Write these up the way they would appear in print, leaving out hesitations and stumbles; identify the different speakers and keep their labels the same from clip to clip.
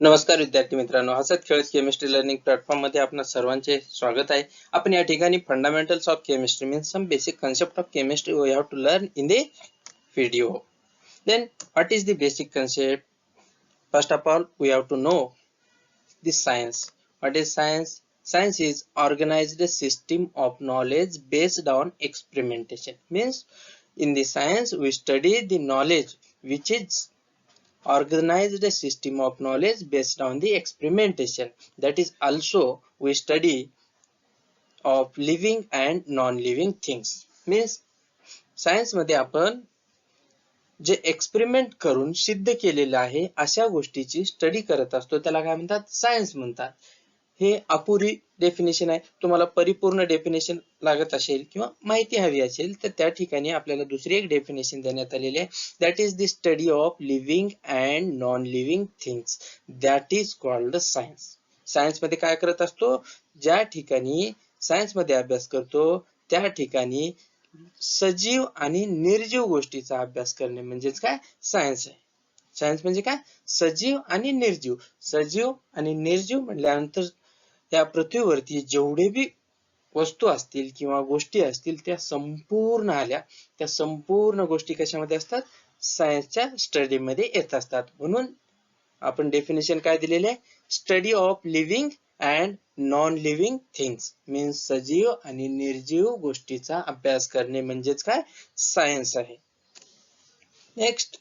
Speaker 1: नमस्कार विद्यार्थी मित्रांनो, हसत खेळत केमिस्ट्री लर्निंग प्लॅटफॉर्म मध्ये आपणा सर्वांचे स्वागत आहे. आपण या ठिकाणी fundamentals of chemistry means some basic concept of chemistry we have to learn in the video. Then what is the basic concept? First of all, we have to know the science. What is science? Science is organized system of knowledge based on experimentation. Means in the science we study the knowledge which is organized system of knowledge based on the experimentation. That is also we study of living and non-living things. Means science मध्ये आपण जे experiment करून सिद्ध केलेलं आहे अशा गोष्टीची study करत असतो, त्याला काय म्हणतात? सायन्स म्हणतात. हे अपुरी डेफिनेशन आहे. तुम्हाला परिपूर्ण डेफिनेशन लागत असेल किंवा माहिती हवी असेल तर त्या ठिकाणी आपल्याला दुसरी एक डेफिनेशन देण्यात आलेली आहे. That is the study of living and non living things. That is called science. Science मध्ये काय करत असतो? ज्या ठिकाणी सायन्स मध्ये अभ्यास करतो त्या ठिकाणी सजीव आणि निर्जीव गोष्टीचा अभ्यास करणे म्हणजेच काय? सायन्स आहे. सायन्स म्हणजे काय? सजीव आणि निर्जीव. सजीव आणि निर्जीव म्हटल्यानंतर या पृथ्वीवरती जेवढे बी वस्तू असतील किंवा गोष्टी असतील त्या संपूर्ण आल्या, त्या संपूर्ण गोष्टी कशामध्ये असतात? सायन्सच्या स्टडी मध्ये येत असतात. म्हणून आपण डेफिनेशन काय दिलेले आहे? Study of living and non living things. Means सजीव आणि निर्जीव गोष्टीचा अभ्यास करणे म्हणजेच काय? सायन्स आहे. Next,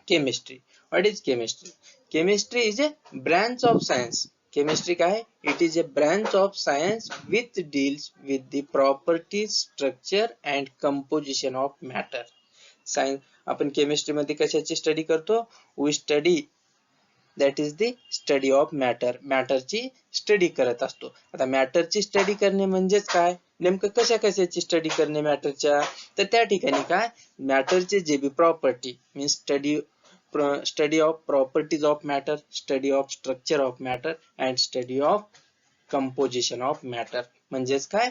Speaker 1: chemistry. What is chemistry? Chemistry is a branch of science. Chemistry काय? It is a branch of science which deals with the properties, structure and composition of matter. Science आपण केमिस्ट्री मध्ये कशाची study करतो? We study that is the study of matter. मॅटरची study करत असतो. आता मॅटरची study करणे म्हणजेच काय? नेमकं कशाची स्टडी करणे मॅटरच्या? तर त्या ठिकाणी काय? मॅटरचे जे बी property means study of properties of matter, study of structure of matter and study of composition of matter. म्हणजेच काय?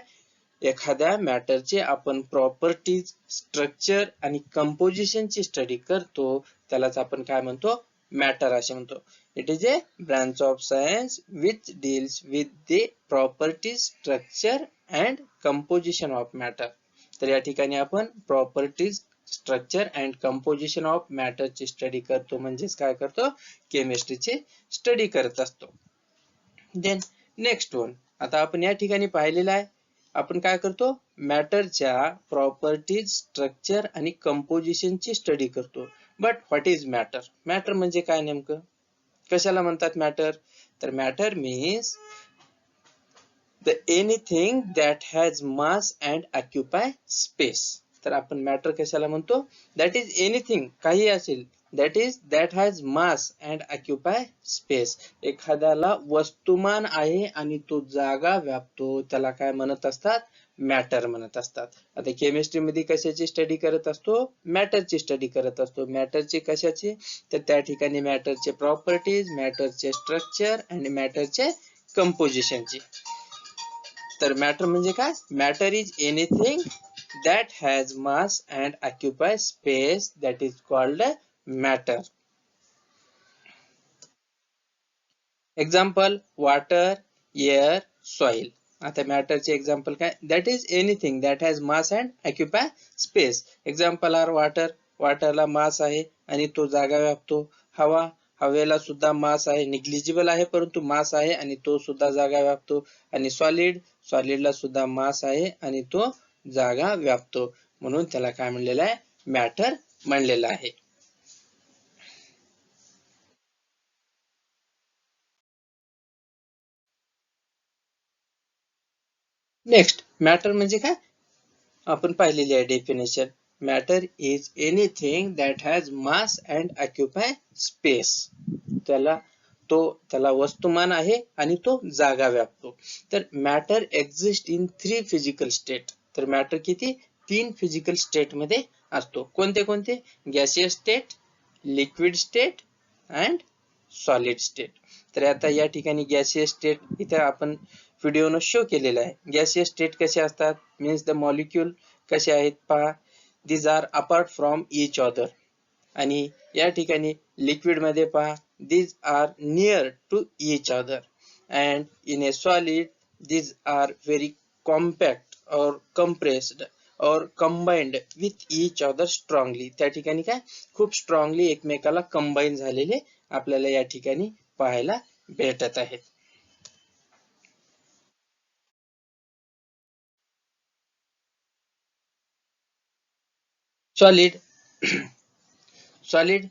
Speaker 1: एखाद्या मॅटरचे आपण प्रॉपर्टीज, स्ट्रक्चर आणि कंपोजिशनची स्टडी करतो त्यालाच आपण काय म्हणतो? मॅटर असे म्हणतो. It is a branch of science which deals with the properties, structure and composition of matter. तर या ठिकाणी आपण properties, structure and composition of मॅटरची स्टडी करतो म्हणजेच काय करतो? केमिस्ट्रीची स्टडी करत असतो. देन नेक्स्ट वन, आता आपण या ठिकाणी पाहिलेलं आहे आपण काय करतो? मॅटरच्या प्रॉपर्टीज, स्ट्रक्चर आणि कंपोजिशनची स्टडी करतो. But what is matter? Matter म्हणजे काय नेमकं? कशाला म्हणतात मॅटर? तर matter means the anything that has mass and occupy space. तर आपण मॅटर कशाला म्हणतो? दॅट इज एनीथिंग, काही असेल, that has mass and occupy space. एखाद्याला वस्तुमान आहे आणि तो जागा व्यापतो त्याला काय म्हणत असतात? मॅटर म्हणत असतात. आता केमिस्ट्री मध्ये कशाची स्टडी करत असतो? मॅटरची स्टडी करत असतो. मॅटरची कशाची? तर त्या ठिकाणी मॅटरचे प्रॉपर्टीज, मॅटरचे स्ट्रक्चर आणि मॅटरचे कंपोजिशनची. तर मॅटर म्हणजे काय? Matter is anything that has mass and occupy space, that is called matter. Example, water, air, soil. आता मॅटरचे एक्झाम्पल काय? That is anything that has mass and occupy space. Example are water. वॉटरला mass आहे आणि तो जागा व्यापतो. हवा, हवेला सुद्धा मास आहे, निग्लिजिबल आहे परंतु मास आहे आणि तो सुद्धा जागा व्यापतो. आणि सॉलिड, सॉलिडला सुद्धा मास आहे आणि तो जागा व्यापतो. म्हणून त्याला काय म्हणलेलं आहे? मॅटर म्हणलेलं आहे. नेक्स्ट, मॅटर म्हणजे काय? आपण पाहिलेली आहे definition. Matter is anything that has mass and occupy space. त्याला वस्तुमान आहे आणि तो जागा व्यापतो. तर matter exist in 3 physical state. तर मॅटर किती? 3 फिजिकल स्टेट मध्ये असतो. कोणते कोणते? Gaseous state, liquid state and solid state. तर आता या ठिकाणी गॅसियस स्टेट इथे आपण व्हिडिओनं शो केलेला आहे. गॅसियस स्टेट कसे असतात? मीन्स द मॉलिक्यूल कसे आहेत पहा. These are apart from each other. आणि या ठिकाणी लिक्विड मध्ये पहा these are near to each other, and in a solid these are very compact or compressed or combined with each other strongly. त्या ठिकाणी काय खूप स्ट्रॉंगली एकमेकाला कंबाईन झालेले आपल्याला या ठिकाणी पाहायला भेटत आहेत. सॉलिड सॉलिड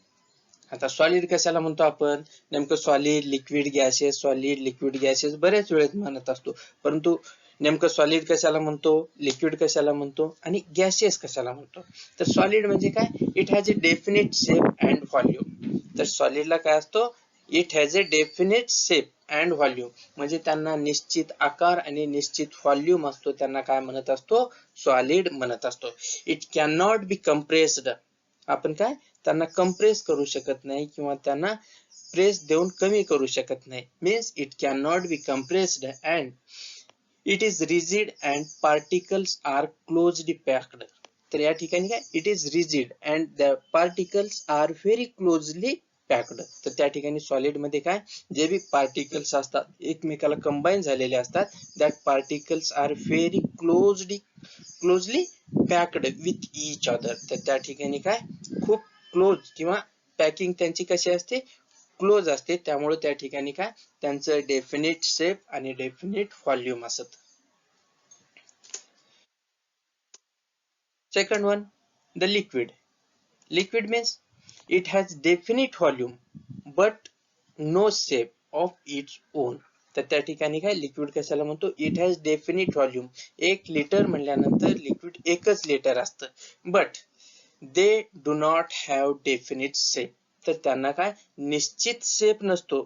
Speaker 1: आता सॉलिड कशाला म्हणतो आपण, नेमकं solid liquid gases, solid liquid gases बरेच वेळेत म्हणत असतो, परंतु नेमकं सॉलिड कशाला म्हणतो, लिक्विड कशाला म्हणतो आणि गॅसेस कशाला म्हणतो. तर सॉलिड म्हणजे काय, it has a definite shape and volume. तर सॉलिडला काय असतो, it has a definite shape and volume, म्हणजे त्यांना निश्चित आकार आणि निश्चित व्हॉल्यूम असतो, त्यांना काय म्हणत असतो, सॉलिड म्हणत असतो. It can not be compressed, आपण काय त्यांना कंप्रेस करू शकत नाही किंवा त्यांना प्रेस देऊन कमी करू शकत नाही. Means it can not be compressed and it is rigid and particles are closely packed. तर या ठिकाणी काय, it is rigid and the particles are very closely packed. तर त्या ठिकाणी सॉलिड मध्ये काय, जे बी पार्टिकल्स असतात एकमेकाला कंबाईन झालेले असतात, that particles are very closely packed with each other. तर त्या ठिकाणी काय खूप क्लोज किंवा पॅकिंग त्यांची कशी असते, क्लोज असते, त्यामुळे त्या ठिकाणी काय त्यांचं डेफिनेट शेप आणि डेफिनेट व्हॉल्यूम असत. Second one, the liquid. Liquid means it has definite volume but no shape of its own. तर त्या ठिकाणी काय लिक्विड कशाला म्हणतो, it has definite volume. 1 litre म्हणल्यानंतर लिक्विड 1 लिटर असतं, but they do not have definite shape. तर त्यांना काय निश्चित शेप नसतो.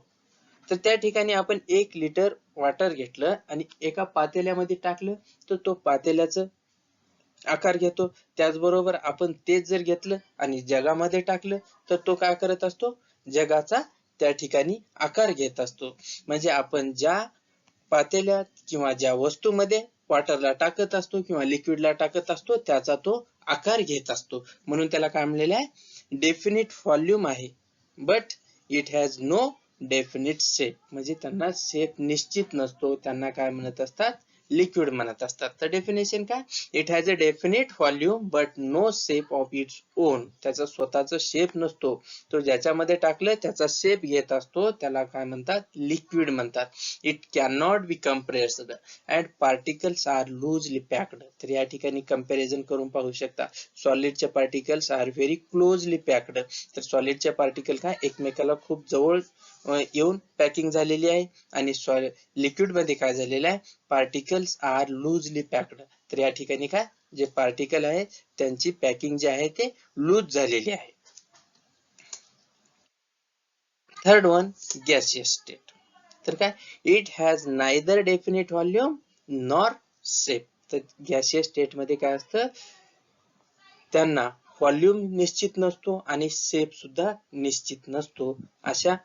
Speaker 1: तर त्या ठिकाणी आपण 1 लिटर वॉटर घेतलं आणि एका पातेल्यामध्ये टाकलं तर तो पातेल्याचं आकार घेतो. त्याचबरोबर आपण तेच जर घेतलं आणि जगामध्ये टाकलं तर तो काय करत असतो, जगाचा त्या ठिकाणी आकार घेत असतो. म्हणजे आपण ज्या पातेल्यात किंवा ज्या वस्तूमध्ये वॉटरला टाकत असतो किंवा लिक्विडला टाकत असतो त्याचा तो आकार घेत असतो. म्हणून त्याला काय म्हणलेलं आहे, डेफिनेट व्हॉल्यूम आहे but it has no definite shape. म्हणजे त्यांना शेप निश्चित नसतो, त्यांना काय म्हणत असतात, लिक्विड म्हणत असतात. तर डेफिनेशन काय, it has a definite volume but no shape of its own. त्याचा स्वतःचा शेप नसतो, तो ज्याच्यामध्ये टाकलं त्याचा शेप घेत असतो, त्याला काय म्हणतात, लिक्विड म्हणतात. It can not be compressed and particles are loosely packed. तर या ठिकाणी कंपॅरिझन करून पाहू शकता, सॉलिडचे particles are very closely packed. तर सॉलिडचे पार्टिकल काय एकमेकाला खूप जवळ येऊन पॅकिंग झालेली आहे आणि लिक्विड मध्ये काय झालेलं आहे, पार्टिकल्स आर लूजली पॅक्ड. तर या ठिकाणी काय जे पार्टिकल आहे त्यांची पॅकिंग जी आहे ते लूज झालेली आहे. Third one, gaseous state. तर काय, it has neither definite volume nor shape. तर गॅसियस स्टेट मध्ये काय असतं, त्यांना व्हॉल्यूम निश्चित नसतो आणि शेप सुद्धा निश्चित नसतो. अशा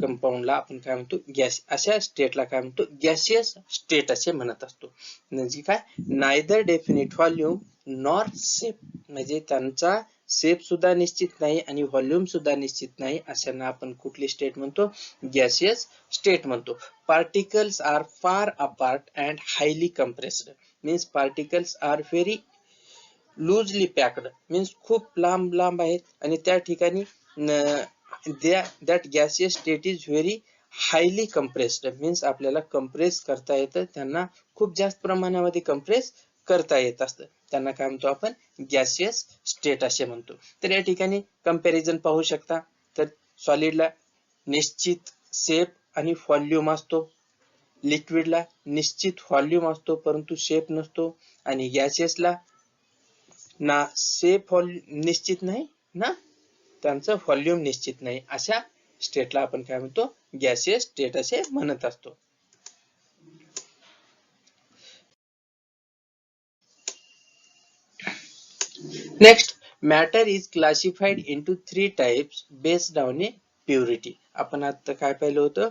Speaker 1: कंपाऊंडला आपण काय म्हणतो, गॅस, अशा स्टेटला काय म्हणतो, गॅसियस स्टेट असे म्हणत असतो. म्हणजे काय, neither definite volume nor shape, म्हणजे त्यांचा शेप सुद्धा निश्चित नाही आणि व्हॉल्यूम सुद्धा निश्चित नाही, अशांना आपण कुठली स्टेट म्हणतो, गॅसियस स्टेट म्हणतो. Particles are far apart and highly compressed. Means particles are very loosely packed, means खूप लांब लांब आहेत आणि त्या ठिकाणी that gaseous state is very highly compressed. Means आपल्याला कंप्रेस करता येतं, त्यांना खूप जास्त प्रमाणामध्ये कंप्रेस करता येत असतं, त्यांना काय म्हणतो आपण, गॅसियस स्टेट असे म्हणतो. तर या ठिकाणी कंपॅरिझन पाहू शकता, तर सॉलिडला निश्चित शेप आणि व्हॉल्यूम असतो, लिक्विडला निश्चित व्हॉल्यूम असतो परंतु शेप नसतो, आणि गॅसियसला ना शेप निश्चित नाही ना त्यांचं व्हॉल्यूम निश्चित नाही. अशा स्टेटला आपण काय म्हणतो, गॅसियस स्टेट असे म्हणत असतो. Next, matter is classified into 3 types based on A purity. आपण आता काय पाहिलं होतं,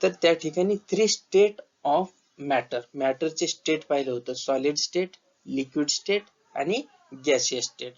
Speaker 1: तर त्या ठिकाणी 3 स्टेट ऑफ मॅटर, मॅटरचे स्टेट पाहिलं होतं, सॉलिड स्टेट, लिक्विड स्टेट आणि गॅसियस स्टेट.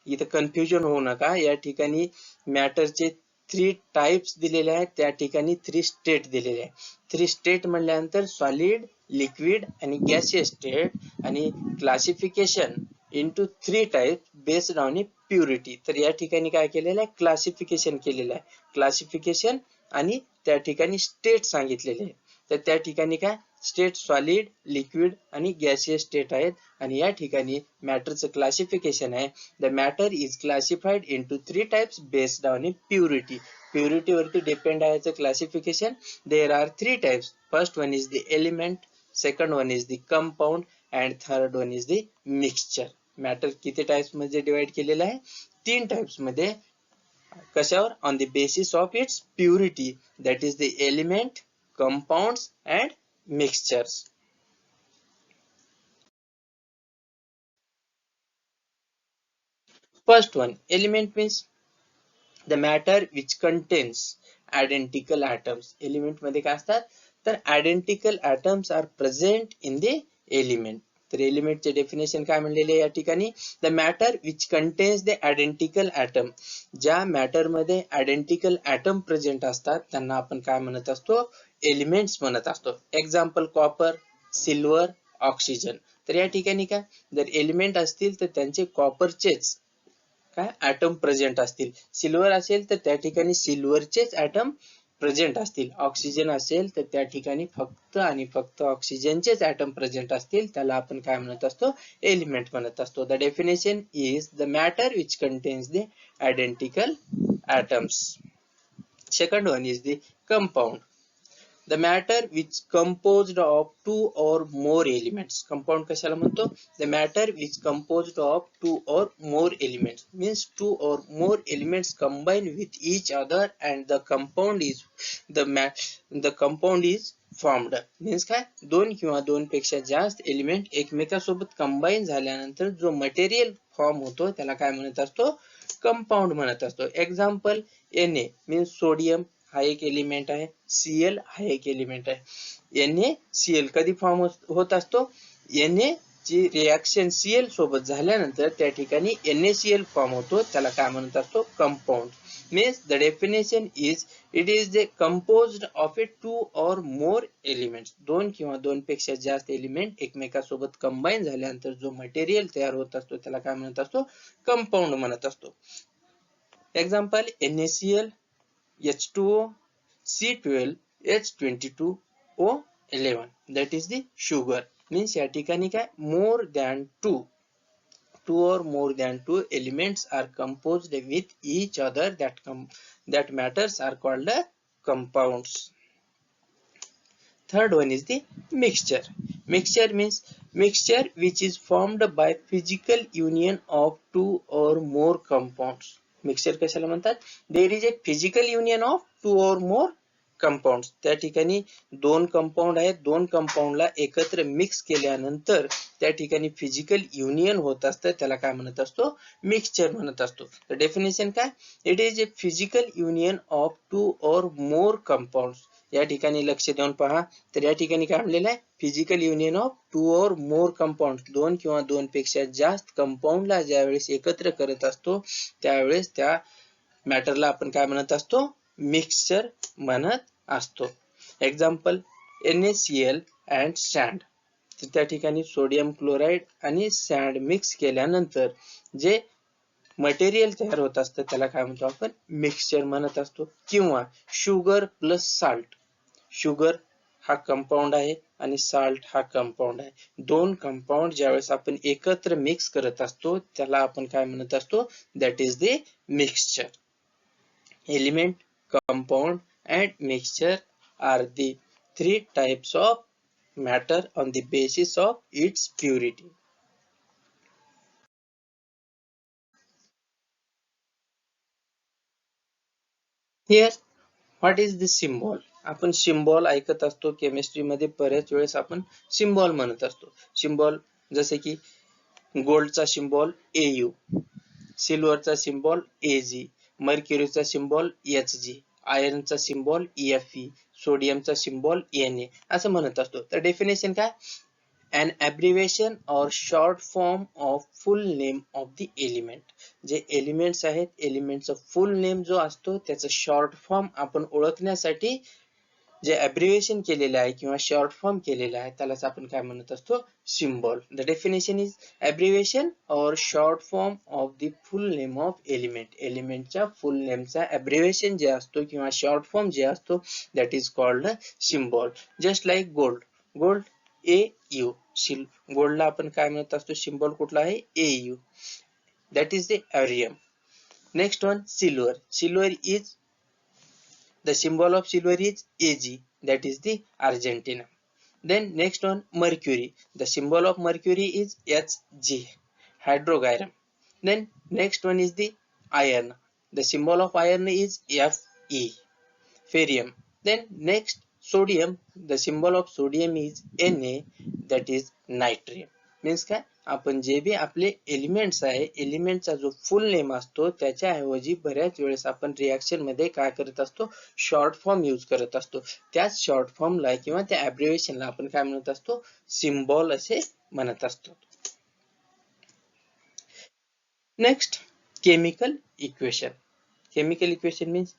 Speaker 1: इथं कन्फ्युजन होऊ नका, या ठिकाणी मॅटरचे थ्री टाइप्स दिलेले आहेत, त्या ठिकाणी थ्री स्टेट दिलेले आहे. थ्री स्टेट म्हणल्यानंतर सॉलिड, लिक्विड आणि गॅसियस स्टेट, आणि classification into three type based on purity. तर या ठिकाणी काय केलेलं आहे, क्लासिफिकेशन केलेलं आहे. क्लासिफिकेशन आणि त्या ठिकाणी स्टेट सांगितलेले आहे. तर त्या ठिकाणी काय स्टेट सॉलिड, लिक्विड आणि गॅसियस स्टेट आहेत. आणि या ठिकाणी मॅटरचं क्लासिफिकेशन आहे, the matter is classified into three types based on purity. Purity वरती डिपेंड आहे classification. There are three types. First one is the element, second one is the compound and third one is the mixture. Matter किती types मध्ये divide केलेलं आहे, तीन types मध्ये. कशावर, on the basis of its purity, that is the element, compounds and mixtures. First one, element means the matter which contains identical atoms. Element मध्ये काय असतात, तर identical atoms are present in the element. तर element चे definition काय म्हणलेले या ठिकाणी, the matter which contains the identical atom. ज्या matter मध्ये identical atom present असतात त्यांना आपण काय म्हणत असतो, elements म्हणत असतो. Example, copper, silver, oxygen. तर या ठिकाणी काय, जर एलिमेंट असतील तर त्यांचे कॉपरचेच काय ऍटम प्रेझेंट असतील. सिल्वर असेल तर त्या ठिकाणी सिल्वरचेच ऍटम प्रेझेंट असतील. ऑक्सिजन असेल तर त्या ठिकाणी फक्त आणि फक्त ऑक्सिजनचेच ऍटम प्रेझेंट असतील. त्याला आपण काय म्हणत असतो, एलिमेंट म्हणत असतो. The definition is the matter which contains the identical atoms. Second one is the compound. The matter which composed of two or more elements. Compound कशाला म्हणतो, the matter which composed of two or more elements means two or more elements combine with each other and the compound is formed. means काय, दोन किंवा दोन पेक्षा जास्त element एकमेकांसोबत combine झाल्यानंतर जो मटेरियल फॉर्म होतो त्याला काय म्हणत असतो, कंपाऊंड म्हणत असतो. एक्झाम्पल, Na means सोडियम हा एक एलिमेंट आहे, Cl हा एक एलिमेंट आहे. NaCl कधी फॉर्म होत असतो, Na ची रिएक्शन Cl सोबत झाल्यानंतर त्या ठिकाणी NaCl फॉर्म होतो, त्याला काय म्हणत असतो, compound. Means the definition is it is the composed of a two or more elements. दोन किंवा दोन पेक्षा जास्त एलिमेंट एकमेकांसोबत कंबाईन झाल्यानंतर जो मटेरियल तयार होत असतो त्याला काय म्हणत असतो, कंपाऊंड म्हणत असतो. Example, NaCl, H2O, C12, H22O11. that is the sugar. means या ठिकाणी काय, more than two or more than two elements are composed with each other, that matters are called compounds. Third one is the mixture. Mixture means mixture which is formed by physical union of two or more compounds. Mixture कशाला म्हणतात, there is a physical union of two or more compound. त्या ठिकाणी दोन compound आहेत, दोन कंपाऊंडला एकत्र mix केल्यानंतर त्या ठिकाणी फिजिकल युनियन होत असतं, त्याला काय म्हणत असतो, मिक्सचर म्हणत असतो. तर डेफिनेशन काय, it is a physical union of two or more compound. या ठिकाणी लक्ष देऊन पहा, तर या ठिकाणी काय म्हणलेलं आहे, physical union of two or more compound. दोन किंवा दोन पेक्षा जास्त कंपाऊंडला ज्यावेळेस एकत्र करत असतो त्यावेळेस त्या मॅटरला आपण काय म्हणत असतो, मिक्सचर म्हणत असतो. Example, NaCl and sand. तर त्या ठिकाणी सोडियम क्लोराईड आणि सॅन्ड मिक्स केल्यानंतर जे मटेरियल तयार होत असतं त्याला काय म्हणतो आपण, मिक्सचर म्हणत असतो. किंवा शुगर प्लस साल्ट. शुगर हा कंपाऊंड आहे आणि साल्ट हा कंपाऊंड आहे. दोन कंपाऊंड ज्यावेळेस आपण एकत्र मिक्स करत असतो त्याला आपण काय म्हणत असतो, that is the mixture. Element, compound and mixture are the three types of matter on the basis of its purity. Here what is the symbol. आपण सिम्बॉल ऐकत असतो केमिस्ट्रीमध्ये, बऱ्याच वेळेस आपण सिम्बॉल म्हणत असतो. सिम्बॉल जसे की गोल्डचा सिम्बॉल AU, सिल्वरचा सिम्बॉल AG, मर्क्युरीचा सिम्बॉल HG, आयर्नचा सिम्बॉल Fe, सोडियमचा सिम्बॉल Na असं म्हणत असतो. तर डेफिनेशन काय, an abbreviation or short form of full name of the element. जे एलिमेंट्स आहेत, एलिमेंटचा फुल नेम जो असतो त्याचा शॉर्ट फॉर्म आपण ओळखण्यासाठी जे अब्रिव्हिएशन केलेलं आहे किंवा शॉर्ट फॉर्म केलेला आहे त्यालाच आपण काय म्हणत असतो, symbol. The definition is abbreviation or short form of the full name of element. एलिमेंटच्या फुल नेमचा अब्रिव्हिएशन जे असतो किंवा शॉर्ट फॉर्म जे असतो that is called symbol. Just like gold. Gold AU. गोल्डला आपण काय म्हणत असतो, सिम्बॉल कुठला आहे, AU. That is the aurum. Next one silver. Silver is the symbol of silver is AG, that is the Argentina. Then next one mercury. The symbol of mercury is HG, hydrogyrum. Then next one is the iron. The symbol of iron is Fe, ferrium. Then next sodium. The symbol of sodium is Na, that is natrium. Means काय, आपण जे बी आपले elements आहे, एलिमेंटचा जो फुल name असतो त्याच्याऐवजी बऱ्याच वेळेस आपण रिएक्शन मध्ये काय करत असतो, शॉर्ट फॉर्म यूज करत असतो. त्याच शॉर्ट फॉर्मला किंवा त्या अब्रिव्हिएशनला आपण काय म्हणत असतो, सिम्बॉल असे म्हणत असतो. Next chemical equation. Chemical equation means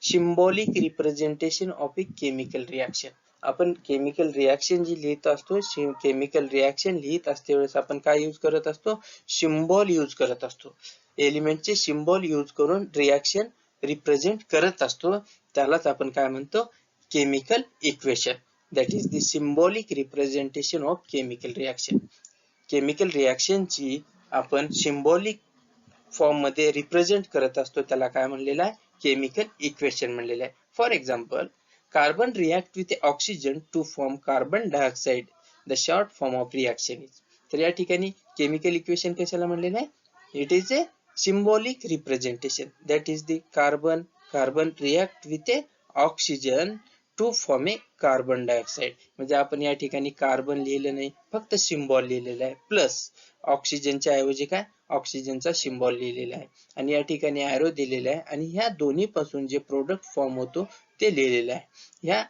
Speaker 1: symbolic representation of a chemical reaction. आपण केमिकल रिएक्शन जी लिहित असतो, केमिकल रिएक्शन लिहित असते वेळेस आपण काय यूज करत असतो, सिम्बॉल यूज करत असतो. एलिमेंटचे सिम्बॉल यूज करून रिएक्शन रिप्रेझेंट करत असतो, त्यालाच आपण काय म्हणतो, chemical equation. That is the symbolic representation of chemical reaction. Chemical रिएक्शनची आपण सिम्बॉलिक फॉर्म मध्ये रिप्रेझेंट करत असतो, त्याला काय म्हणलेलं आहे, केमिकल इक्वेशन म्हणलेलं आहे. For example, carbon react with oxygen to form carbon dioxide. The short form of reaction is. तर या ठिकाणी केमिकल इक्वेशन कशाला म्हणलेलं आहे, it is A symbolic representation. That is the carbon react with oxygen two form A carbon dioxide. म्हणजे आपण या ठिकाणी कार्बन लिहिलं नाही, फक्त सिम्बॉल लिहिलेला आहे. प्लस ऑक्सिजनच्या ऐवजी काय, ऑक्सिजनचा सिम्बॉल लिहिलेला आहे आणि या ठिकाणी एरो दिलेला आहे आणि ह्या दोन्ही पासून जे प्रोडक्ट फॉर्म होतो ते लिहिलेलं आहे. ह्या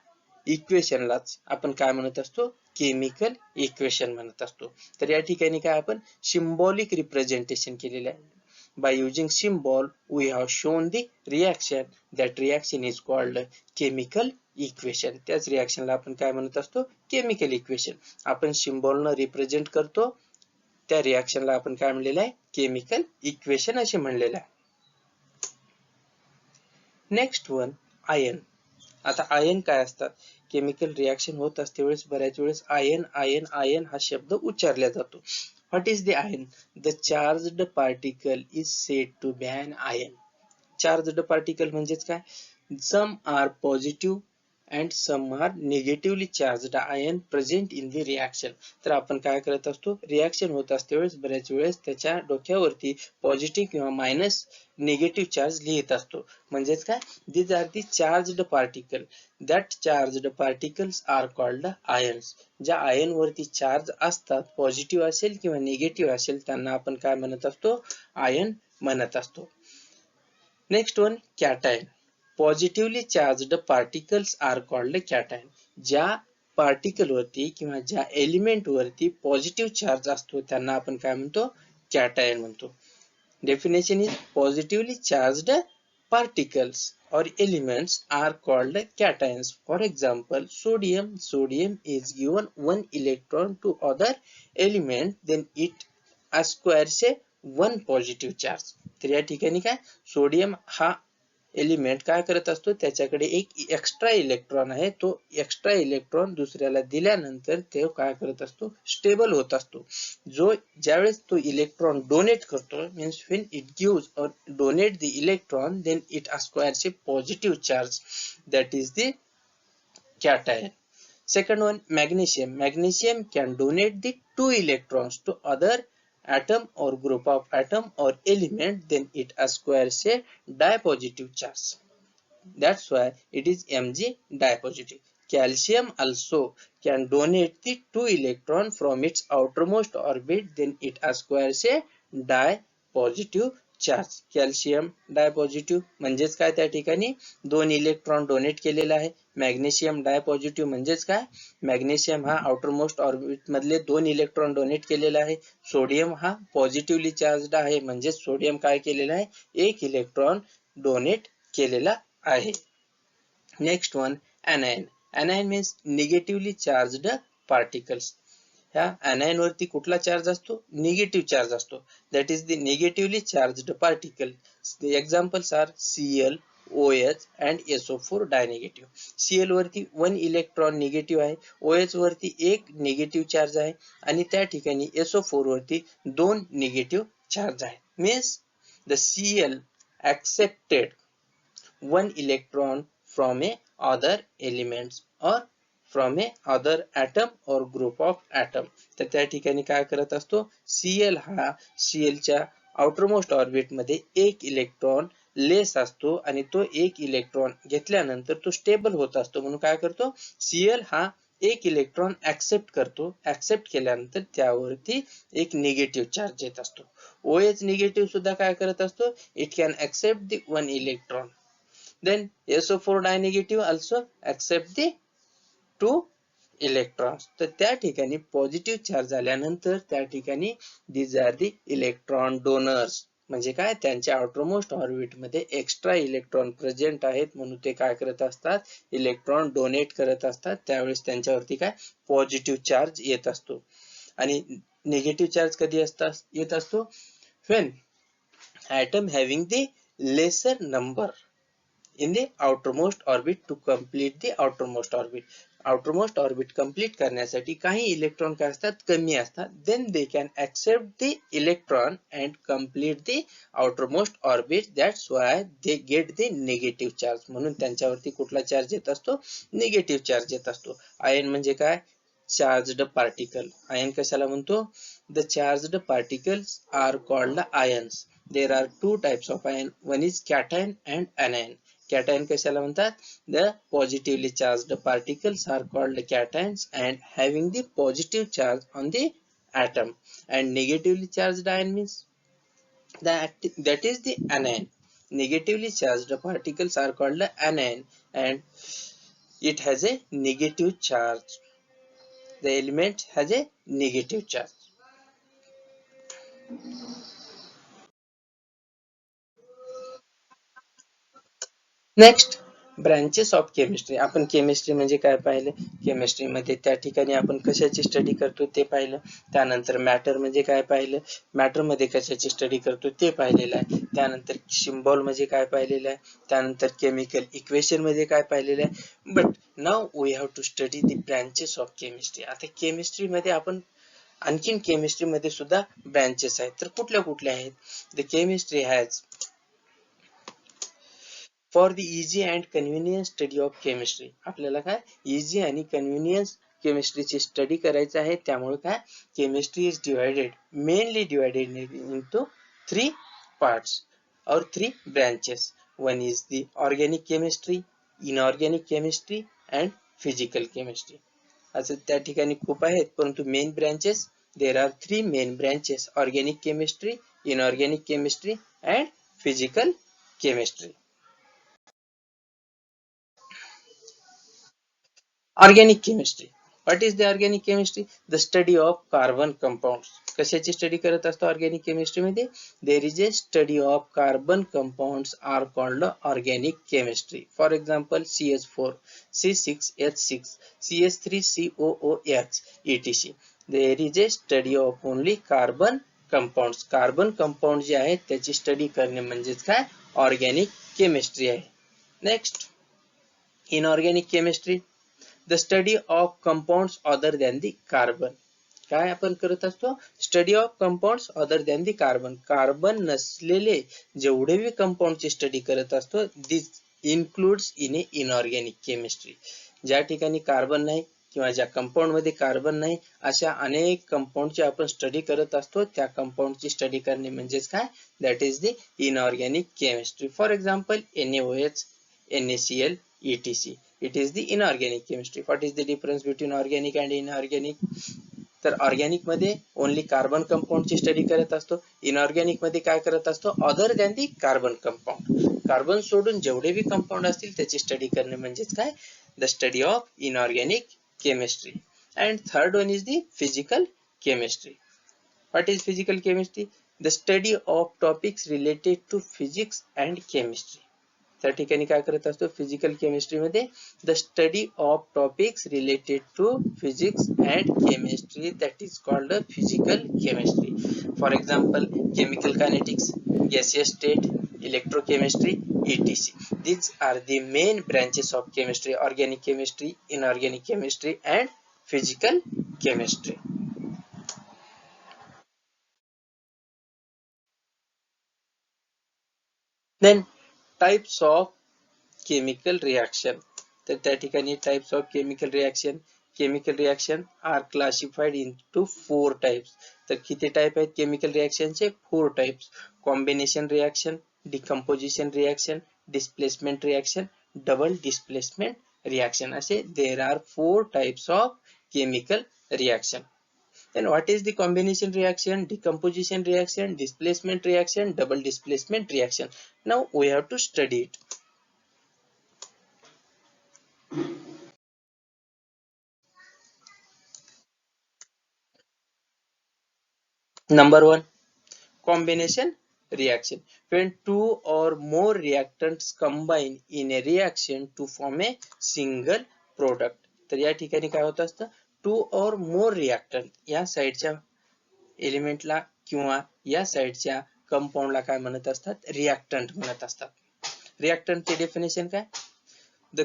Speaker 1: इक्वेशनलाच आपण काय म्हणत असतो, केमिकल इक्वेशन म्हणत असतो. तर या ठिकाणी काय आपण सिम्बॉलिक रिप्रेझेंटेशन केलेलं आहे. By using symbol we have shown the reaction. That reaction is called chemical equation. त्याच रिएक्शनला आपण काय म्हणत असतो, केमिकल इक्वेशन. आपण सिम्बॉलनं रिप्रेझेंट करतो, त्या रिएक्शनला आपण काय म्हणलेलं आहे, केमिकल इक्वेशन असे म्हणलेलं आहे. Next one ion. आता आयन काय असतात, केमिकल रिएक्शन होत असते वेळेस बऱ्याच वेळेस आयन आयन आयन हा शब्द उच्चारला जातो. What is the ion? The charged particle is said to be an ion. Charged particle म्हणजेच काय, some are positive and some are negatively charged ion present in the reaction. तर आपण काय करत असतो, रिएक्शन होत असते वेळेस बऱ्याच वेळेस त्याच्या डोक्यावरती पॉझिटिव्ह किंवा मायनस निगेटिव्ह चार्ज लिहित असतो. म्हणजेच काय, these are the charged particle. that charged particles are called ions. ज्या आयन वरती चार्ज असतात, पॉझिटिव्ह असेल किंवा निगेटिव्ह असेल, त्यांना आपण काय म्हणत असतो, आयन म्हणत असतो. Next one cation. Positively charged particles are called cation. ज्या पार्टिकल वरती किंवा ज्या एलिमेंट वरती पॉझिटिव्ह चार्ज असतो त्यांना आपण काय म्हणतो, कॅटायन म्हणतो. Definition is positively charged particles or elements are called cations. For example, sodium is given one electron to other element, then it acquires a one positive charge. तर या ठिकाणी काय, सोडियम हा एलिमेंट काय करत असतो, त्याच्याकडे एक एक्स्ट्रा इलेक्ट्रॉन आहे, तो एक्स्ट्रा इलेक्ट्रॉन दुसऱ्याला दिल्यानंतर ते काय करत असतो, स्टेबल होत असतो. जो ज्यावेळेस तो इलेक्ट्रॉन डोनेट करतो, means when it gives or donate the electron, then it acquires a positive charge, that is the cation. Second one, magnesium. Magnesium can donate the two electrons to other atom or group of atom or element, then it acquires a dipositive charge. That's why it is Mg dipositive. Calcium also can donate the two electron from its outermost orbit, then it acquires a dipositive charge. Calcium dipositive म्हणजेच काय, त्या ठिकाणी 2 electron donate केलेला आहे. Magnesium डायपॉझिटिव्ह म्हणजेच काय, magnesium हा outer most orbit मधले 2 इलेक्ट्रॉन डोनेट केलेला आहे. सोडियम हा पॉझिटिव्हली चार्जड आहे, म्हणजे सोडियम काय केलेला आहे, 1 इलेक्ट्रॉन डोनेट केलेला आहे. Next one, anion. anion means negatively charged particles. ह्या anion वरती कुठला चार्ज असतो, निगेटिव्ह चार्ज असतो. That is the negatively charged particle. Examples are Cl, OH and SO4 dinegative. Cl वरती 1 इलेक्ट्रॉन निगेटिव्ह आहे, OH वरती 1 निगेटिव्ह चार्ज आहे आणि त्या ठिकाणी SO4 वरती 2 निगेटिव्ह चार्ज आहे. Means the Cl accepted 1 electron from a other elements or from a other atom or group of atom. तर त्या ठिकाणी काय करत असतो, Cl हा Cl च्या आउटरमोस्ट ऑर्बिट मध्ये 1 इलेक्ट्रॉन लेस असतो आणि तो 1 इलेक्ट्रॉन घेतल्यानंतर तो स्टेबल होत असतो, म्हणून काय करतो, Cl हा 1 इलेक्ट्रॉन ऍक्सेप्ट करतो. ऍक्सेप्ट केल्यानंतर त्यावरती एक निगेटिव्ह चार्ज येत असतो. OH निगेटिव्ह सुद्धा काय करत असतो, it can accept the 1 electron. Then SO4 dinegative also accept the 2 electrons. तर त्या ठिकाणी पॉझिटिव्ह चार्ज झाल्यानंतर त्या ठिकाणी these are the electron donors. म्हणजे काय, त्यांच्या आउटरमोस्ट ऑर्बिट मध्ये एक्स्ट्रा इलेक्ट्रॉन प्रेझेंट आहेत, म्हणून ते काय करत असतात, इलेक्ट्रॉन डोनेट करत असतात. त्यावेळेस त्यांच्यावरती काय, पॉझिटिव्ह चार्ज येत असतो. आणि निगेटिव्ह चार्ज कधी येत असतो, when atom having the lesser number in the outermost orbit to complete the outermost orbit. outermost orbit complete करण्यासाठी काही इलेक्ट्रॉन काय असतात, कमी असतात. then they can accept the electron and complete the outermost orbit. that's why they get the negative charge. म्हणून त्यांच्यावरती कुठला charge येत असतो, निगेटिव्ह चार्ज येत असतो. आयन म्हणजे काय, चार्जड पार्टिकल. आयन कशाला म्हणतो, the charged particles are called ions. there are 2 types of ion, one is cation and anion. Cation कशाला म्हणतात, the positively charged particles are called cations and having the positive charge on the atom. And negatively charged ion means that is the anion. Negatively charged particles are called anion and it has a negative charge. The element has a negative charge. Next, branches of chemistry. आपण chemistry म्हणजे काय पाहिलं, chemistry मध्ये त्या ठिकाणी आपण कशाची study करतो ते पाहिलं. त्यानंतर मॅटर म्हणजे काय पाहिलं, मॅटर मध्ये कशाची स्टडी करतो ते पाहिलेलं आहे. त्यानंतर सिम्बॉल म्हणजे काय पाहिलेलं आहे. त्यानंतर केमिकल इक्वेशन मध्ये काय पाहिलेलं आहे. But now we have to study the branches of chemistry. आता केमिस्ट्री मध्ये आपण आणखीन केमिस्ट्री मध्ये सुद्धा ब्रांचेस आहेत, तर कुठल्या कुठल्या आहेत. The chemistry has for the easy and convenience study of chemistry. आपल्याला काय, इझी आणि कन्व्हिनियन्स केमिस्ट्रीची स्टडी करायचं आहे. त्यामुळे काय, chemistry is divided, mainly divided into 3 parts और 3 branches. One is the organic chemistry, inorganic chemistry and physical chemistry. असं त्या ठिकाणी खूप आहेत, परंतु main branches, there are 3 main branches, organic chemistry, inorganic chemistry and physical chemistry. Organic chemistry. What is the organic chemistry? The study of carbon compounds. कशाची study करत असतो organic chemistry मध्ये, there is a study of carbon compounds are called organic chemistry. For example CH4, C6H6, CH3COOH etc. There is a study of only carbon compounds. Carbon compound जे आहेत त्याची study करणे म्हणजेच काय, organic chemistry आहे. Next, inorganic chemistry, the study of compounds other than the carbon. काय आपण करत असतो, study of compounds other than the carbon. Carbon नसलेले जेवढे बी कंपाऊंडची स्टडी करत असतो, this includes in a inorganic chemistry. ज्या ठिकाणी कार्बन नाही किंवा ज्या कंपाऊंड मध्ये कार्बन नाही, अशा अनेक कंपाऊंडची आपण स्टडी करत असतो. त्या कंपाऊंडची स्टडी करणे म्हणजेच काय, that is the inorganic chemistry. For example NaOH, NaCl etc. It is the inorganic chemistry. What is the difference between organic and inorganic? तर ऑर्गॅनिक मध्ये ओनली कार्बन कंपाऊंडची स्टडी करत असतो. इनऑर्गॅनिक मध्ये काय करत असतो, other than the carbon compound. Carbon सोडून जेवढे बी कंपाऊंड असतील त्याची स्टडी करणे म्हणजेच काय, the study of inorganic chemistry. And third one is the physical chemistry. What is physical chemistry? The study of topics related to physics and chemistry. त्या ठिकाणी काय करत असतो फिजिकल केमिस्ट्री मध्ये, the study of topics related to physics and chemistry, that is called physical chemistry. For example chemical kinetics, gaseous state, electrochemistry, etc. These are the main branches of chemistry: organic chemistry, inorganic chemistry, and physical chemistry. Then types of chemical reaction. तर त्या ठिकाणी types of chemical reaction are classified into 4 types. तर किती type आहेत chemical reaction चे? 4 types. Combination reaction, decomposition reaction, displacement reaction, double displacement reaction, असे there are 4 types of chemical reaction. Then what is the combination reaction, decomposition reaction, displacement reaction, double displacement reaction? Now we have to study it. Number 1, combination reaction. When two or more reactants combine in a reaction to form a single product. तर या ठिकाणी काय होत असतं, to or more reactant, या साइडच्या एलिमेंटला किंवा या साइडच्या कंपाऊंडला काय म्हणत असतात, रिएक्टंट म्हणत असतात. रिएक्टंटचे डेफिनेशन काय? The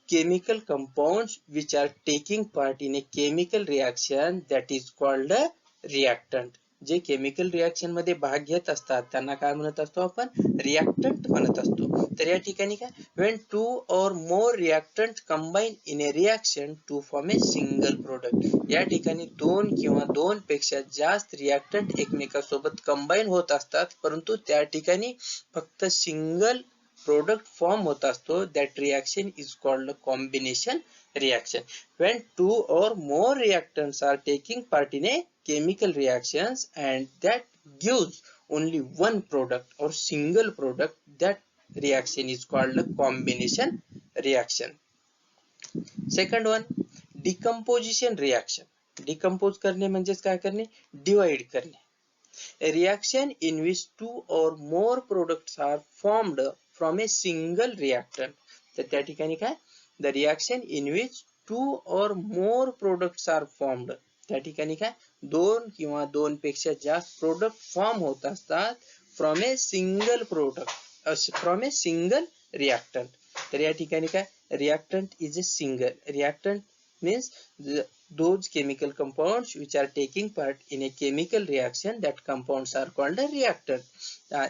Speaker 1: chemical compounds which are taking part in a chemical reaction that is called a reactant. जे केमिकल रिएक्शन मध्ये भाग घेत असतात त्यांना काय म्हणत असतो आपण, रिएक्टंट म्हणत असतो. तर या ठिकाणी काय, when two or more reactants combine in a reaction to form a single product. या ठिकाणी दोन किंवा दोन पेक्षा जास्त रिएक्टंट एकमेकांसोबत कंबाईन होत असतात, परंतु त्या ठिकाणी फक्त सिंगल product form होत असतो. That reaction is called combination reaction. When two or more reactants are taking part in a chemical reactions and that gives only one product or single product, that reaction is called combination reaction. Second one, decomposition reaction. Decompose करणे म्हणजेच काय करणे, divide करणे. A reaction in which two or more products are formed from a single reactant. तर त्या ठिकाणी काय, the reaction in which two or more products are formed. त्या ठिकाणी काय, दोन किंवा दोन पेक्षा जास्त प्रोडक्ट फॉर्म होत असतात from a single product, from a single reactant. तर या ठिकाणी काय, reactant is a single. Reactant means those chemical compounds which are taking part in a chemical reaction, that compounds are called a reactant.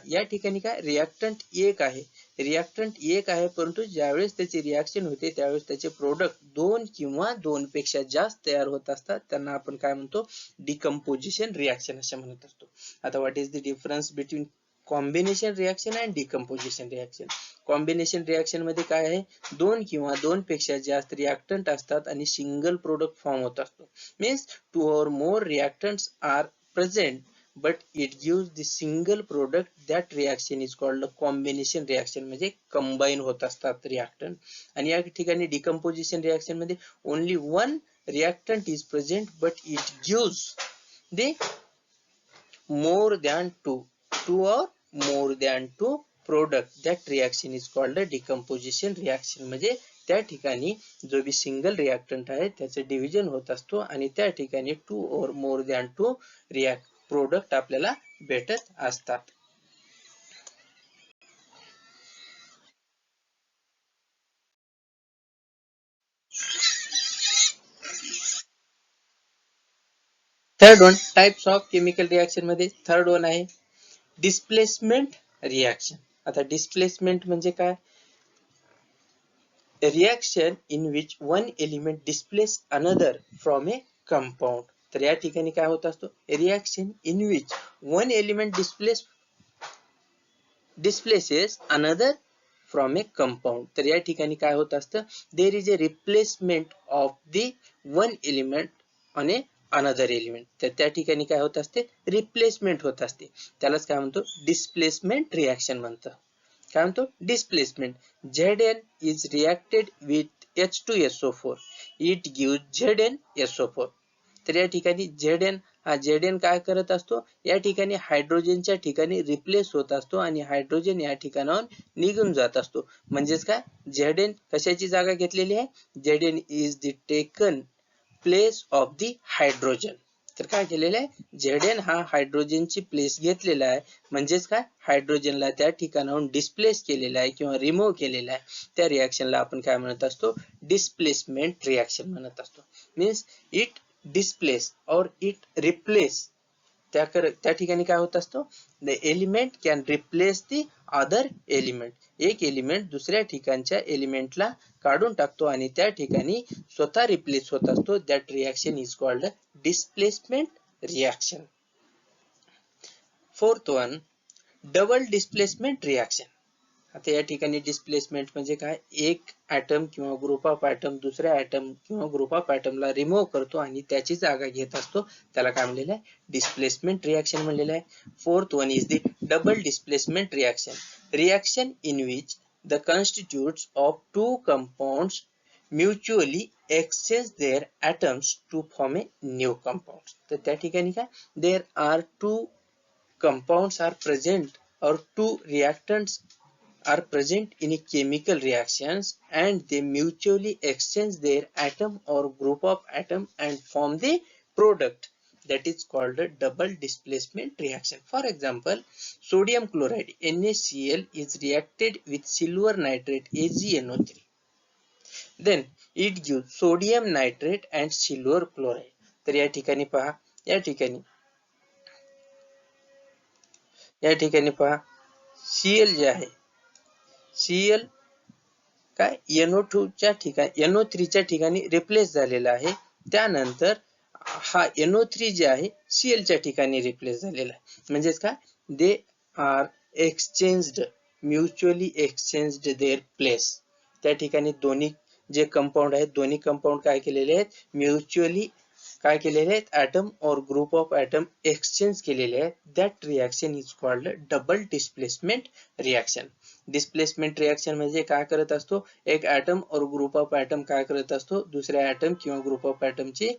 Speaker 1: या ठिकाणी काय, reactant एक आहे, reactant एक आहे, परंतु ज्यावेळेस त्याची रिएक्शन होते त्यावेळेस त्याचे प्रोडक्ट दोन किंवा दोन पेक्षा जास्त तयार होत असतात, त्यांना आपण काय म्हणतो, डिकम्पोजिशन रिएक्शन असे म्हणत असतो. आता what is the difference between combination reaction and decomposition reaction. Combination reaction मध्ये काय आहे, दोन किंवा दोन पेक्षा जास्त रिएक्टंट असतात आणि सिंगल प्रोडक्ट फॉर्म होत असतो. Means two or more reactants are present but it gives the single product. That reaction is called a combination reaction. म्हणजे combine होत असतात reactant. आणि या ठिकाणी decomposition reaction मध्ये only one reactant is present but it gives the more than two or more than two product. That reaction is called a decomposition reaction. म्हणजे त्या ठिकाणी जो भी सिंगल रिएक्टंट आहे त्याचे डिव्हिजन होत असतो आणि त्या ठिकाणी to or more than to product आपल्याला भेटत असतात. Third one, types of chemical reaction मध्ये थर्ड वन आहे डिस्प्लेसमेंट रिएक्शन. आता डिस्प्लेसमेंट म्हणजे काय, reaction in which one element displace another from A compound. तर या ठिकाणी काय होत असतो, reaction in which one element displaces another from A compound. तर या ठिकाणी काय होत असतं, there is a replacement of the one element on a another element, तर त्या ठिकाणी काय होत असते, रिप्लेसमेंट होत असते. त्यालाच काय म्हणतो, डिस्प्लेसमेंट रिॲक्शन म्हणतं. काय म्हणतो, displacement. Zn is reacted with H2SO4. It gives ZnSO4. तर या ठिकाणी Zn हा Zn काय करत असतो, या ठिकाणी हायड्रोजनच्या ठिकाणी रिप्लेस होत असतो आणि हायड्रोजन या ठिकाणाहून निघून जात असतो. म्हणजेच काय, Zn कशाची जागा घेतलेली आहे, Zn is the taken place of the hydrogen. तर काय केलेलं आहे, Zn हा हायड्रोजनची प्लेस घेतलेला आहे. म्हणजेच काय, हायड्रोजनला त्या ठिकाणाहून डिस्प्लेस केलेला आहे किंवा रिमूव्ह केलेला आहे. त्या रिॲक्शनला आपण काय म्हणत असतो, डिस्प्लेसमेंट रिॲक्शन म्हणत असतो. मीन्स इट डिस्प्लेस और इट रिप्लेस. त्या ठिकाणी काय होत असतो, the element can replace the other element. एक एलिमेंट दुसऱ्या ठिकाणच्या एलिमेंटला काढून टाकतो आणि त्या ठिकाणी स्वतः रिप्लेस होत असतो. That reaction is called displacement reaction. Fourth one, double displacement reaction. आता या ठिकाणी डिस्प्लेसमेंट म्हणजे काय, एक ॲटम किंवा ग्रुप ऑफ ॲटम दुसऱ्या ॲटम किंवा ग्रुप ऑफ ॲटमला रिमूव्ह करतो आणि त्याची जागा घेत असतो. त्याला काय म्हणलेलं आहे, डिस्प्लेसमेंट रिॲक्शन म्हणलेलं आहे. Fourth one is the double displacement reaction. Reaction in which the constituents of two compounds mutually exchange their atoms to form a new compound. तर त्या ठिकाणी काय, there are two compounds are present or two reactants are present in a chemical reactions and they mutually exchange their atom or group of atom and form the product, that is called a double displacement reaction. For example, sodium chloride NaCl is reacted with silver nitrate AgNO3, then it gives sodium nitrate and silver chloride. तर या ठिकाणी पहा, या ठिकाणी पहा, Cl जे आहे, Cl काय NO2 च्या ठिकाणी NO3 च्या ठिकाणी रिप्लेस झालेला आहे. त्यानंतर हा NO3 जे आहे Cl च्या ठिकाणी रिप्लेस झालेला आहे. म्हणजेच काय, they are exchanged, mutually exchanged their place. त्या ठिकाणी दोन्ही जे कंपाऊंड आहेत, दोन्ही कंपाऊंड काय केलेले आहेत, म्युच्युअली काय केलेले आहेत, ॲटम और ग्रुप ऑफ ॲटम एक्सचेंज केलेले आहेत. That reaction is called double displacement reaction. Displacement reaction म्हणजे काय करत असतो, एक ॲटम और ग्रुप ऑफ ॲटम काय करत असतो, दुसऱ्या ॲटम किंवा ग्रुप ऑफ ॲटमची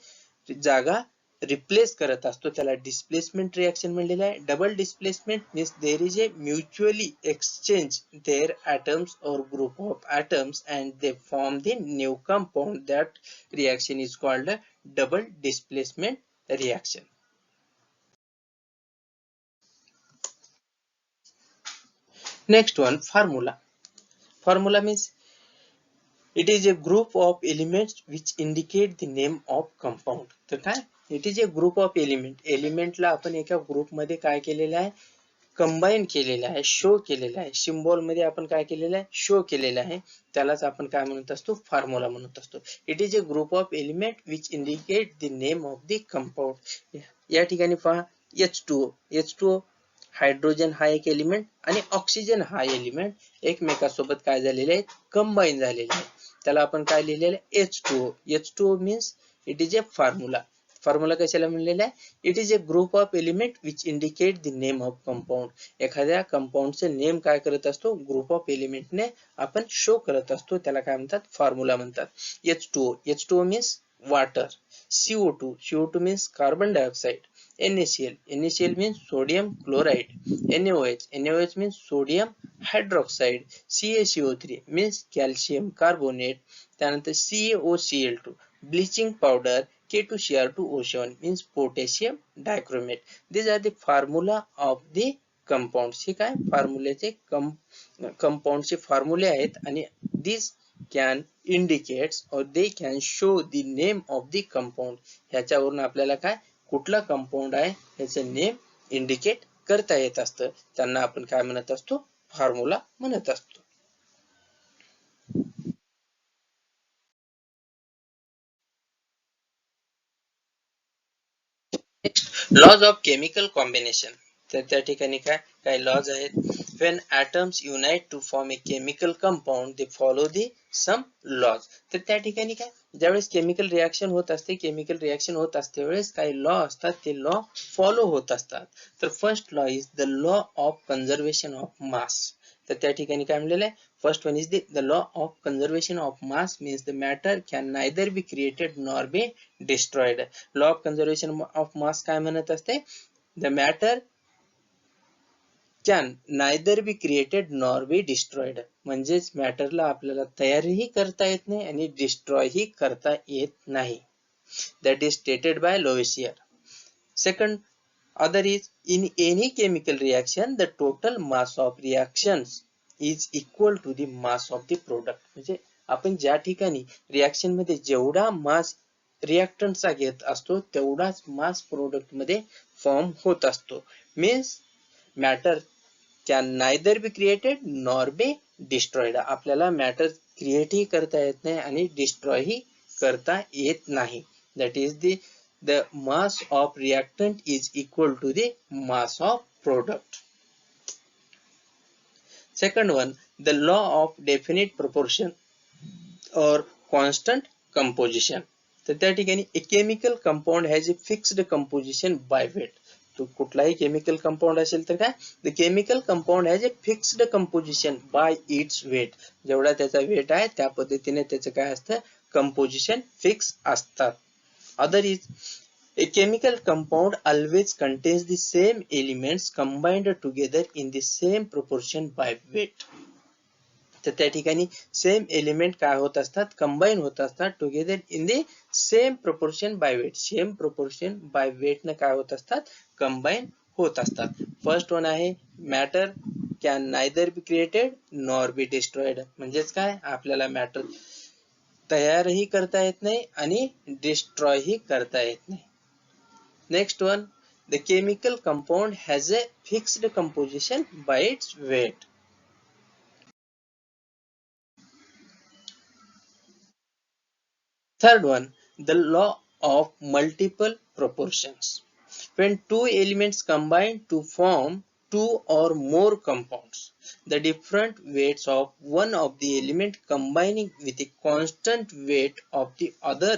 Speaker 1: जागा रिप्लेस करत असतो. त्याला डिस्प्लेसमेंट रिॲक्शन म्हणलेलं आहे. Double displacement means there is a mutually exchange their atoms or group of atoms and they form the new compound. That reaction is called double displacement reaction. Next one, formula. Formula means it is a group of elements which indicate the name of compound. तर काय, it is a group of एलिमेंटला आपण एका group मध्ये काय केलेलं आहे, combine केलेलं आहे, शो केलेलं आहे. सिम्बॉल मध्ये आपण काय केलेलं आहे, शो केलेलं आहे. त्यालाच आपण काय म्हणत असतो, फॉर्म्युला म्हणत असतो. It is a group of element which indicate the name of the compound. या ठिकाणी पहा, H2O हायड्रोजन हा एक एलिमेंट आणि ऑक्सिजन हा एलिमेंट एकमेकासोबत काय झालेले आहेत, कंबाईन झालेले आहेत. त्याला आपण काय लिहिलेलं आहे, H2O means it is a formula. Formula कशाला म्हणलेला आहे, it is a group of element which indicate the name of compound. एखाद्या कंपाऊंडचे नेम काय करत असतो, ग्रुप ऑफ एलिमेंटने आपण शो करत असतो. त्याला काय म्हणतात, फॉर्म्युला म्हणतात. H2O means water. CO2 means carbon dioxide. NaCl means sodium chloride. NaOH means sodium hydroxide. CaCO3 means calcium carbonate. त्यानंतर CaOCl2 bleaching powder. K2Cr2O7 means potassium dichromate. These are the formula of the compounds. हे काय, फॉर्म्युलेचे कंपाऊंडचे फॉर्म्युले आहेत आणि these can indicates or they can show the name of the compound. ह्याच्यावरून आपल्याला काय, कुठला compound आहे ह्याचं नेम इंडिकेट करता येत असतं. त्यांना आपण काय म्हणत असतो, फॉर्म्युला म्हणत असतो. Laws of chemical combination. तर त्या ठिकाणी काय काय लॉज आहेत, when atoms unite to form a chemical compound, they follow the some laws. तर त्या ठिकाणी काय, ज्यावेळेस केमिकल रिएक्शन होत असते वेळेस काही लॉ असतात, ते लॉ फॉलो होत असतात. तर first law is the law of conservation of mass. तर त्या ठिकाणी काय म्हणलेलं आहे, first one is the law of conservation of mass means the matter can neither be created nor be destroyed. Law of conservation of mass काय म्हणत असते, the matter can neither be created nor be destroyed. म्हणजेच मॅटरला आपल्याला तयारही करता येत नाही आणि डिस्ट्रॉयही करता येत नाही. That is stated by Lavoisier. Second other is, in any chemical reaction the total mass of reactions is equal to the mass of the product. म्हणजे आपण ज्या ठिकाणी रिएक्शन मध्ये जेवढा मास रिएक्टंटचा घेत असतो तेवढाच मास प्रोडक्ट मध्ये फॉर्म होत असतो. Means matter can neither be created nor be destroyed. आपल्याला मॅटर क्रिएटही करता येत नाही आणि डिस्ट्रॉयही करता येत नाही. That is the mass of reactant is equal to the mass of product. Second one, the law of definite proportion or constant composition. तर त्या ठिकाणी a chemical compound has a fixed composition by weight. तो कुठलाही chemical compound असेल तर काय, the chemical compound has a fixed composition by its weight. जेवढा त्याचा वेट आहे त्या पद्धतीने त्याचं काय असतं, कंपोजिशन फिक्स असतात. Other is, a chemical compound always contains the same elements combined together in the same proportion by weight. तर त्या ठिकाणी सेम एलिमेंट काय होत असतात, कंबाईन होत असतात together in the same proportion by weight. Same proportion by weight न काय होत असतात, कंबाईन होत असतात. फर्स्ट वन आहे matter can neither be created nor be destroyed. म्हणजेच काय, आपल्याला मॅटर तयारही करता येत नाही आणि डिस्ट्रॉयही करता येत नाही. Next one, the chemical compound has a fixed composition by its weight. Third one, the law of multiple proportions. When two elements combine to form two or more compounds, the different weights of one of the element combining with a constant weight of the other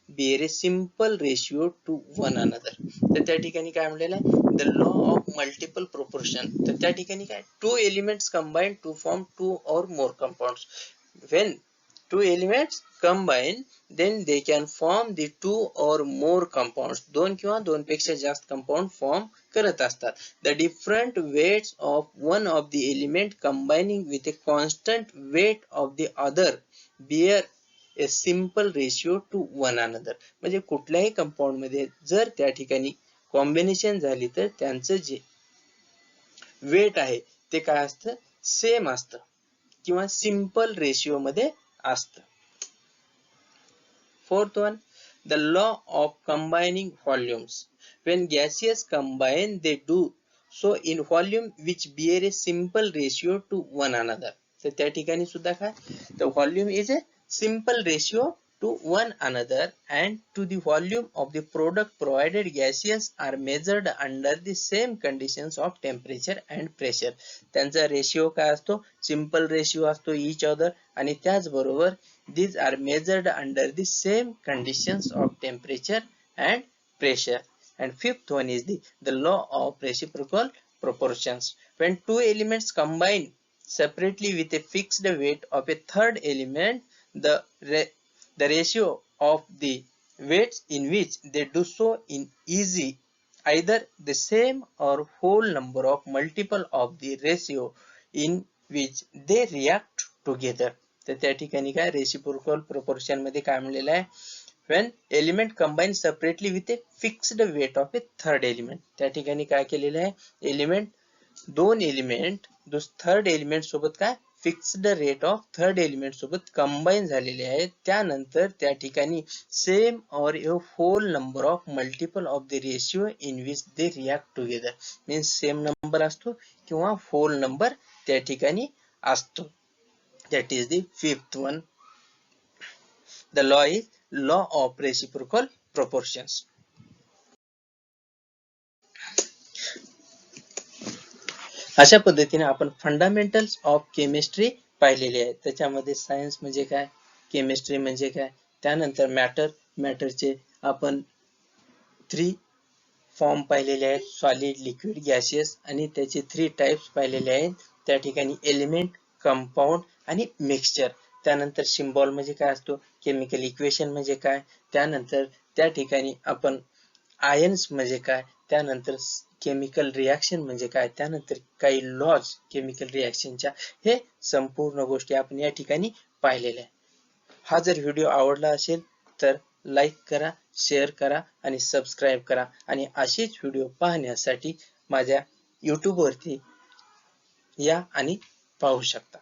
Speaker 1: bear a simple ratio to one another. तर त्या ठिकाणी काय म्हणलेलं आहे, the law of multiple proportion. तर त्या ठिकाणी काय, two elements combine to form two or more compounds. When two elements combine then they can form the two or more compounds. दोन किंवा दोन पेक्षा जास्त कंपाउंड फॉर्म करत असतात. The different weights of one of the element combining with a constant weight of the other bear a simple ratio to one another. म्हणजे कुठल्याही compound मध्ये जर त्या ठिकाणी कॉम्बिनेशन झाली तर त्यांचं जे वेट आहे ते काय असतं, सेम असतं किंवा सिंपल रेशिओ मध्ये असतं. Fourth one, the law of combining volumes. When gases combine, they do so in volume which bear a simple ratio to one another. तर त्या ठिकाणी सुद्धा काय, the volume is a simple ratio to one another and to the volume of the product provided gases are measured under the same conditions of temperature and pressure. त्यांचा ratio काय असतो, simple ratio असतो each other, आणि त्याचबरोबर these are measured under the same conditions of temperature and pressure. And fifth one is the law of reciprocal proportions. When two elements combine separately with a fixed weight of a third element, the ratio of the weights in which they do so is either the same or whole number of multiple of the ratio in which they react together. तर त्या ठिकाणी काय, reciprocal proportion मध्ये काय म्हणलेलं आहे, when element combine separately with a fixed weight of a third element. त्या ठिकाणी काय केलेलं आहे, एलिमेंट दोन एलिमेंट थर्ड एलिमेंट सोबत काय fixed rate of third element सोबत कंबाईन झालेले आहेत. त्यानंतर त्या ठिकाणी same or a whole number of multiple of the ratio in which they react together. Means same number असतो किंवा होल नंबर त्या ठिकाणी असतो. That is the fifth one. The law is law of reciprocal proportions. अशा पद्धतीने आपण fundamentals of chemistry पाहिलेले आहे. त्याच्यामध्ये सायन्स म्हणजे काय, केमिस्ट्री म्हणजे काय, त्यानंतर मॅटरचे आपण 3 फॉर्म पाहिलेले आहेत, सॉलिड, लिक्विड, गॅसियस, आणि त्याचे 3 टाइप्स पाहिलेले आहेत. त्या ठिकाणी एलिमेंट, कंपाऊंड आणि मिक्सचर. त्यानंतर सिम्बॉल म्हणजे काय असतो, केमिकल इक्वेशन म्हणजे काय, त्यानंतर त्या ठिकाणी आपण आयन्स म्हणजे काय, त्यानंतर केमिकल रिॲक्शन म्हणजे काय, त्यानंतर काही लॉज केमिकल रिॲक्शनच्या, हे संपूर्ण गोष्टी आपण या ठिकाणी पाहिलेल्या आहे. हा जर व्हिडिओ आवडला असेल तर लाईक करा, शेअर करा आणि सबस्क्राईब करा, आणि असेच व्हिडिओ पाहण्यासाठी माझ्या YouTube वरती या आणि पाहू शकता.